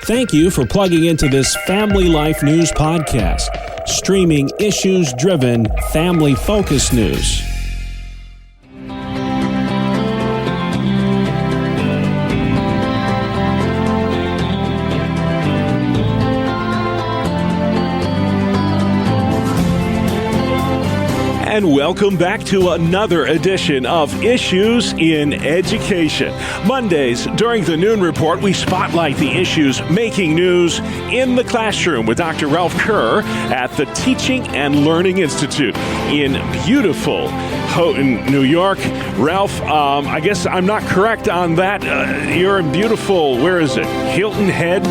Thank you for plugging into this Family Life News podcast, streaming issues-driven, family-focused news. And welcome back to another edition of Issues in Education. Mondays, during the Noon Report, we spotlight the issues making news in the classroom with Dr. Ralph Kerr at the Teaching and Learning Institute in beautiful Houghton, New York. Ralph, I guess I'm not correct on that. You're in beautiful, where is it? Hilton Head,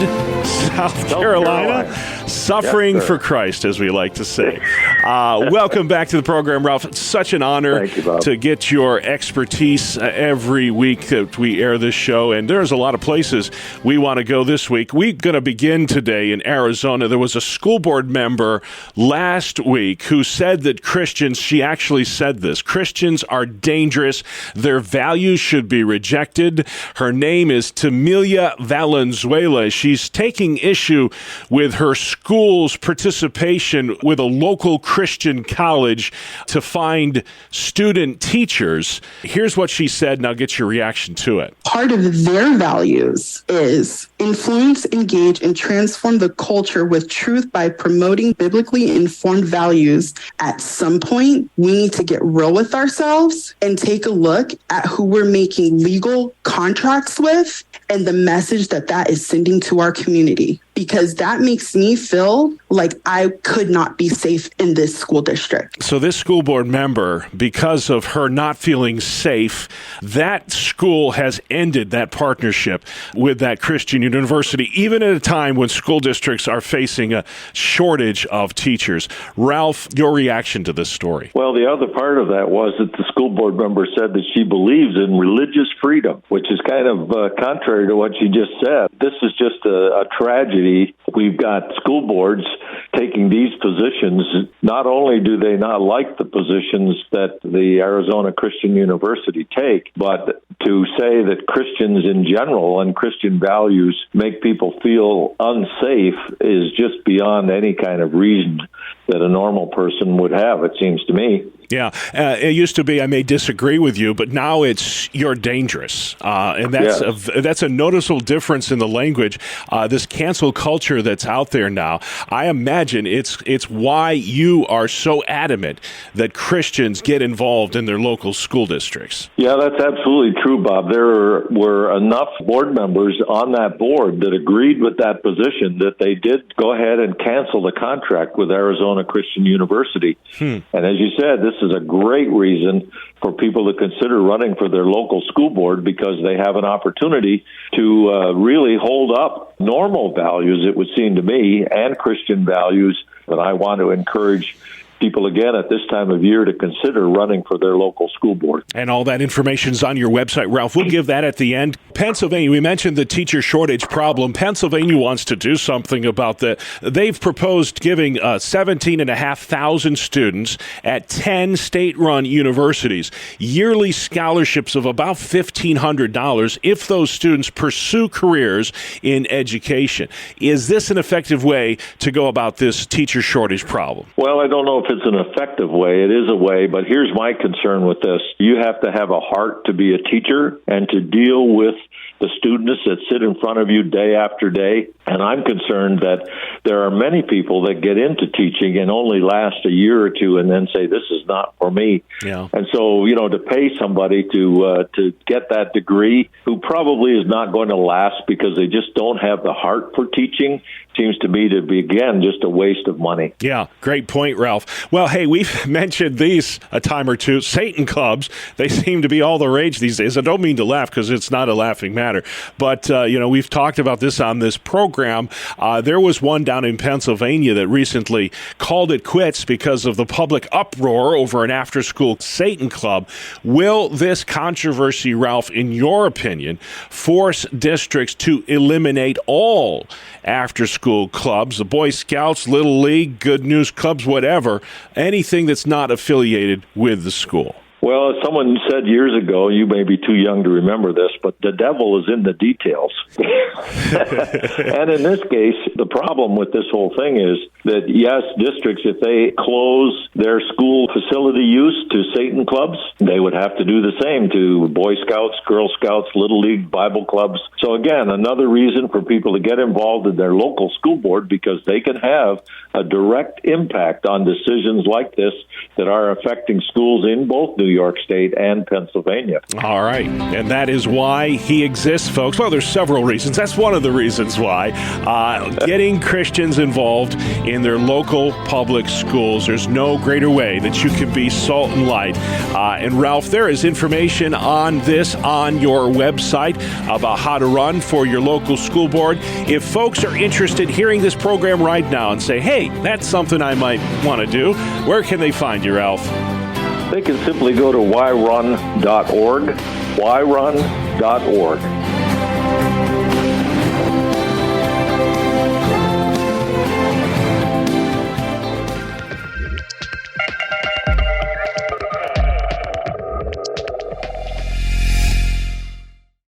South Carolina. Suffering for Christ, as we like to say. Welcome back to the program, Ralph. It's such an honor to get your expertise every week that we air this show. And there's a lot of places we want to go this week. We're going to begin today in Arizona. There was a school board member last week who said that Christians, she actually said this, Christians are dangerous. Their values should be rejected. Her name is Tamilia Valenzuela. She's taking issue with her school's participation with a local Christian college to find student teachers. Here's what she said, and I'll get your reaction to it. Part of their values is influence, engage, and transform the culture with truth by promoting biblically informed values. At some point, we need to get real with ourselves and take a look at who we're making legal contracts with and the message that that is sending to our community. Because that makes me feel like I could not be safe in this school district. So this school board member, because of her not feeling safe, that school has ended that partnership with that Christian university, even at a time when school districts are facing a shortage of teachers. Ralph, your reaction to this story? Well, the other part of that was that the school board member said that she believes in religious freedom, which is kind of contrary to what she just said. This is just a tragedy. We've got school boards taking these positions. Not only do they not like the positions that the Arizona Christian University take, but to say that Christians in general and Christian values make people feel unsafe is just beyond any kind of reason that a normal person would have, it seems to me. Yeah, it used to be I may disagree with you, but now it's you're dangerous, and that's a noticeable difference in the language. This cancel culture that's out there now, I imagine it's why you are so adamant that Christians get involved in their local school districts. Yeah, that's absolutely true, Bob. There were enough board members on that board that agreed with that position that they did go ahead and cancel the contract with Arizona Christian University. And as you said, this is a great reason for people to consider running for their local school board because they have an opportunity to really hold up normal values, it would seem to me, and Christian values that I want to encourage people again at this time of year to consider running for their local school board. And all that information is on your website, Ralph. We'll give that at the end. Pennsylvania, we mentioned the teacher shortage problem. Pennsylvania wants to do something about that. They've proposed giving 17,500 students at 10 state-run universities yearly scholarships of about $1,500 if those students pursue careers in education. Is this an effective way to go about this teacher shortage problem? Well, I don't know if it's an effective way. It is a way, but here's my concern with this. You have to have a heart to be a teacher and to deal with the students that sit in front of you day after day. And I'm concerned that there are many people that get into teaching and only last a year or two and then say, this is not for me. Yeah. And so, to pay somebody to get that degree who probably is not going to last because they just don't have the heart for teaching seems to me to be, again, just a waste of money. Yeah, great point, Ralph. Well, hey, we've mentioned these a time or two. Satan clubs, they seem to be all the rage these days. I don't mean to laugh because it's not a laughing matter. But, we've talked about this on this program. There was one down in Pennsylvania that recently called it quits because of the public uproar over an after-school Satan club. Will this controversy, Ralph, in your opinion, force districts to eliminate all after-school clubs, the Boy Scouts, Little League, Good News Clubs, whatever, anything that's not affiliated with the school? Well, as someone said years ago, you may be too young to remember this, but the devil is in the details. And in this case, the problem with this whole thing is that, yes, districts, if they close their school facility use to Satan clubs, they would have to do the same to Boy Scouts, Girl Scouts, Little League, Bible clubs. So again, another reason for people to get involved in their local school board, because they can have a direct impact on decisions like this that are affecting schools in both New York State and Pennsylvania. All right. And that is why he exists, folks. Well, there's several reasons. That's one of the reasons why. Getting Christians involved in their local public schools. There's no greater way that you can be salt and light. And Ralph, there is information on this on your website about how to run for your local school board. If folks are interested in hearing this program right now and say, hey, that's something I might want to do, where can they find you, Ralph? They can simply go to yrun.org, yrun.org.